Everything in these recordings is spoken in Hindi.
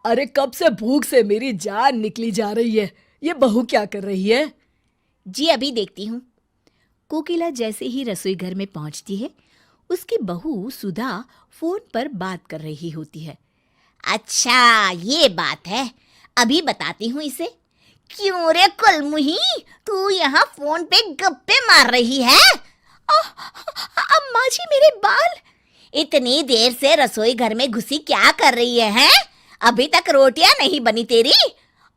अरे कब से भूख से मेरी जान निकली जा रही है। ये बहू क्या कर रही है? जी अभी देखती हूँ। कोकिला जैसे ही रसोई घर में पहुंचती है, उसकी बहू सुधा फोन पर बात कर रही होती है। अच्छा ये बात है, अभी बताती हूँ इसे। क्यों रे कुलमुही, तू यहाँ फोन पे गप्पे मार रही है? अम्मा जी मेरे बाल। इतनी देर से रसोई घर में घुसी क्या कर रही है, हैं? अभी तक रोटियां नहीं बनी तेरी?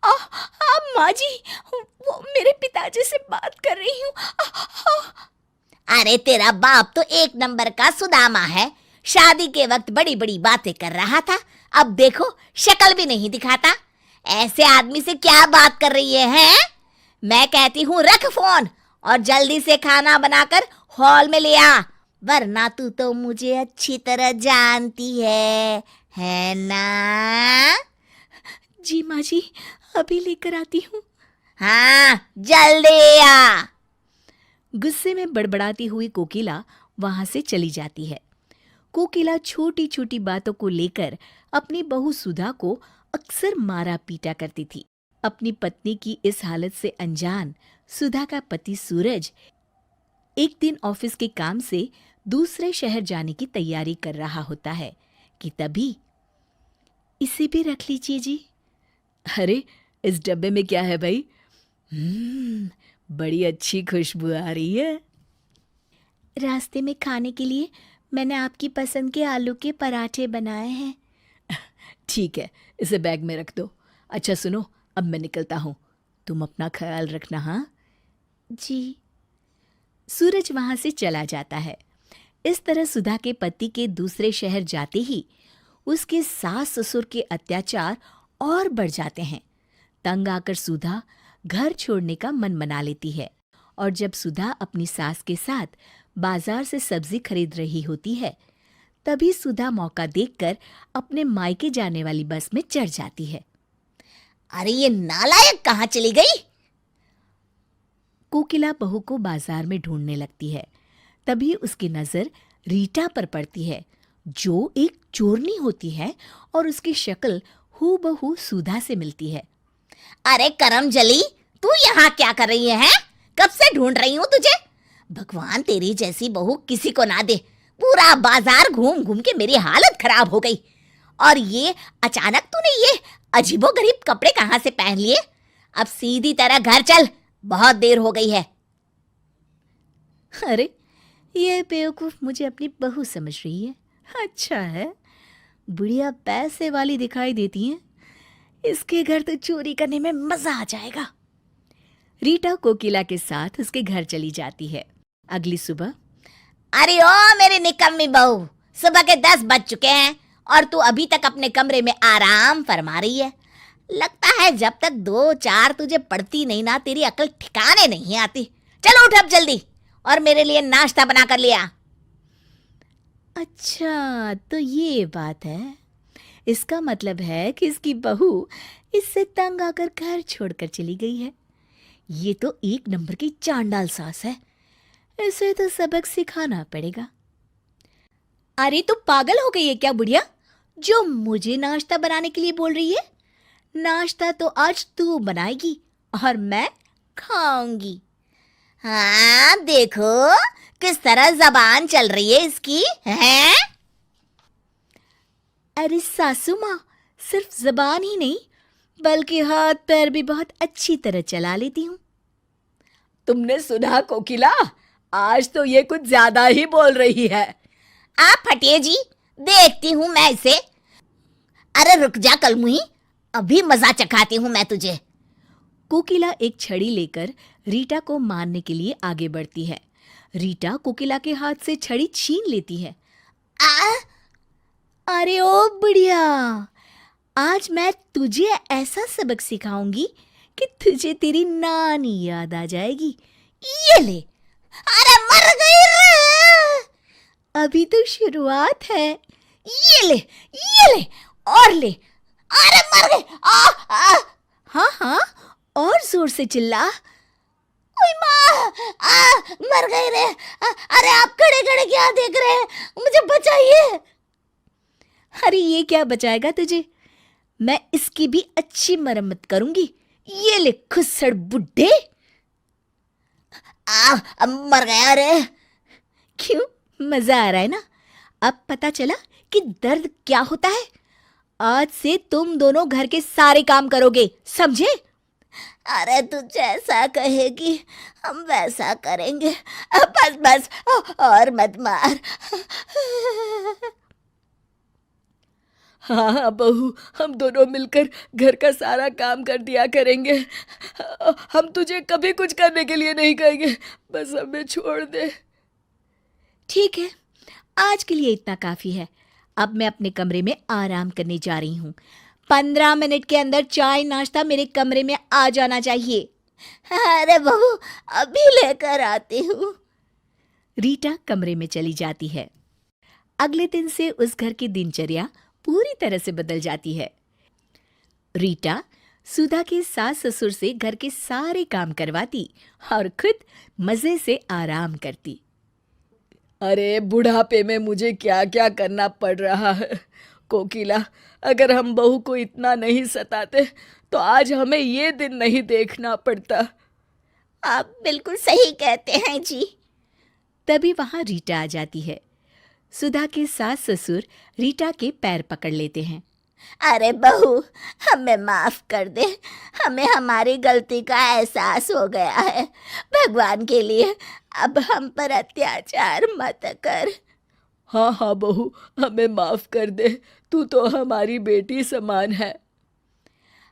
अम्मा जी, वो मेरे पिताजी से बात कर रही हूँ। अरे तेरा बाप तो एक नंबर का सुदामा है। शादी के वक्त बड़ी बड़ी बातें कर रहा था, अब देखो शक्ल भी नहीं दिखाता। ऐसे आदमी से क्या बात कर रही है? मैं कहती हूँ रख फोन और जल्दी से खाना बनाकर हॉल में ले आ, वरना तू तो मुझे अच्छी तरह जानती है ना? जी माँ जी, अभी लेकर आती हूँ। हाँ जल्दी आ। गुस्से में बड़बड़ाती हुई कोकिला वहां से चली जाती है। कोकिला छोटी छोटी बातों को लेकर अपनी बहू सुधा को अक्सर मारा पीटा करती थी। अपनी पत्नी की इस हालत से अनजान सुधा का पति सूरज एक दिन ऑफिस के काम से दूसरे शहर जाने की तैयारी कर रहा होता है कि तभी, इसे भी रख लीजिए जी। अरे इस डब्बे में क्या है भाई? बड़ी अच्छी खुशबू आ रही है। रास्ते में खाने के लिए मैंने आपकी पसंद के आलू के पराठे बनाए हैं। ठीक है, इसे बैग में रख दो। अच्छा सुनो, अब मैं निकलता हूँ, तुम अपना ख्याल रखना। हाँ जी। सूरज वहां से चला जाता है। इस तरह सुधा के पति के दूसरे शहर जाते ही उसके सास ससुर के अत्याचार और बढ़ जाते हैं। तंग आकर सुधा घर छोड़ने का मन मना लेती है और जब सुधा अपनी सास के साथ बाजार से सब्जी खरीद रही होती है, तभी सुधा मौका देखकर अपने मायके जाने वाली बस में चढ़ जाती है। अरे ये नालायक कहाँ चली गई? कोकिला बहू को बाजार में ढूंढने लगती है। तभी उसकी नजर रीटा पर पड़ती है, जो एक चोरनी होती है और उसकी शक्ल हूबहू सुधा से मिलती है। अरे करम जली, तू यहाँ क्या कर रही है? कब से ढूंढ रही हूँ तुझे। भगवान तेरी जैसी बहू किसी को ना दे। पूरा बाजार घूम घूम के मेरी हालत खराब हो गई। और ये अचानक तूने ये अजीबोगरीब कपड़े कहाँ से पहन लिए? अब सीधी तरह घर चल, बहुत देर हो गई है। अरे ये बेवकूफ मुझे अपनी बहू समझ रही है। अच्छा है, बुढ़िया पैसे वाली दिखाई देती है। इसके घर तो चोरी करने में मजा आ जाएगा। रीटा कोकिला के साथ उसके घर चली जाती है। अगली सुबह, अरे ओ मेरी निकम्मी बहू, सुबह के 10 बज चुके हैं और तू अभी तक अपने कमरे में आराम फरमा रही है। लगता है जब तक 2-4 तुझे पड़ती नहीं ना, तेरी अकल ठिकाने नहीं आती। चलो उठ अब जल्दी और मेरे लिए नाश्ता बना कर लिया। अच्छा तो ये बात है। इसका मतलब है कि इसकी बहू इससे तंग आकर घर छोड़कर चली गई है। ये तो एक नंबर की चांडाल सास है, इसे तो सबक सिखाना पड़ेगा। अरे तू पागल हो गई है क्या बुढ़िया, जो मुझे नाश्ता बनाने के लिए बोल रही है? नाश्ता तो आज तू बनाएगी और मैं खाऊंगी। हाँ देखो किस तरह जबान चल रही है इसकी, हैं? अरे सासू माँ, सिर्फ जबान ही नहीं बल्कि हाथ पैर भी बहुत अच्छी तरह चला लेती हूँ। तुमने सुना कोकिला, आज तो ये कुछ ज्यादा ही बोल रही है। आप हटिए जी, देखती हूँ मैं इसे। अरे रुक जा कलमुही, अभी मजा चखाती हूँ मैं तुझे। कोकिला एक छड़ी लेकर रीटा को मारने के लिए आगे बढ़ती है। रीटा कोकिला के हाथ से छड़ी छीन लेती है। अरे ओ बुढ़िया, आज मैं तुझे ऐसा सबक सिखाऊंगी कि तुझे तेरी नानी याद आ जाएगी। ये ले। अरे मर गई रे। अभी तो शुरुआत है। ये ले और ले। अरे मर गई। हाँ हाँ, और जोर से चिल्ला। ओए माँ, मर गई रे। अरे आप खड़े खड़े क्या देख रहे हैं, मुझे बचाइए। अरे ये क्या बचाएगा तुझे, मैं इसकी भी अच्छी मरम्मत करूंगी। ये ले खुस्सड़ बुड्ढे। अब मर गया रे। क्यों, मजा आ रहा है ना? अब पता चला कि दर्द क्या होता है। आज से तुम दोनों घर के सारे काम करोगे, समझे? अरे तू जैसा कहेगी हम वैसा करेंगे। बस बस, और मत मार। हाँ बहू, हम दोनों मिलकर घर का सारा काम कर दिया करेंगे। हम तुझे कभी कुछ करने के लिए नहीं कहेंगे, बस हमें छोड़ दे। ठीक है, आज के लिए इतना काफी है। अब मैं अपने कमरे में आराम करने जा रही हूँ। 15 मिनट के अंदर चाय नाश्ता मेरे कमरे में आ जाना चाहिए। अरे बहू, अभी लेकर आती हूँ। रीटा कमरे में चली जाती है। अगले दिन से उस घर की दिनचर्या पूरी तरह से बदल जाती है। रीटा सुधा के सास ससुर से घर के सारे काम करवाती और खुद मजे से आराम करती। अरे बुढ़ापे में मुझे क्या क्या करना पड़ रहा है। कोकिला, अगर हम बहू को इतना नहीं सताते तो आज हमें ये दिन नहीं देखना पड़ता। आप बिल्कुल सही कहते हैं जी। तभी वहां रीटा आ जाती है। सुधा के सास ससुर रीटा के पैर पकड़ लेते हैं। अरे बहू, हमें माफ कर दे। हमें हमारी गलती का एहसास हो गया है। भगवान के लिए अब हम पर अत्याचार मत कर। हाँ हाँ बहू, हमें माफ कर दे। तू तो हमारी बेटी समान है।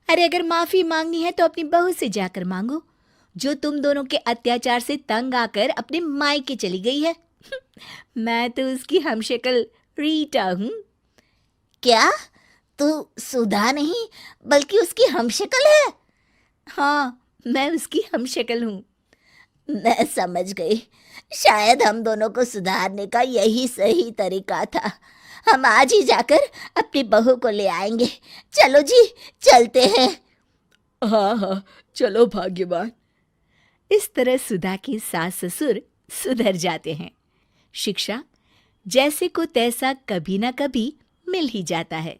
अरे अगर माफी मांगनी है तो अपनी बहू से जाकर मांगो, जो तुम दोनों के अत्याचार से तंग आकर अपने मायके चली गई है। मैं तो उसकी हमशक्ल रीटा हूँ। क्या तू सुधा नहीं बल्कि उसकी हमशक्ल है? हाँ, मैं उसकी हमशक्ल हूँ। मैं समझ गई। शायद हम दोनों को सुधारने का यही सही तरीका था। हम आज ही जाकर अपनी बहू को ले आएंगे। चलो जी, चलते हैं। हाँ हाँ, चलो भाग्यवान। इस तरह सुधा के सास ससुर सुधर जाते हैं। शिक्षा जैसे को तैसा कभी ना कभी मिल ही जाता है।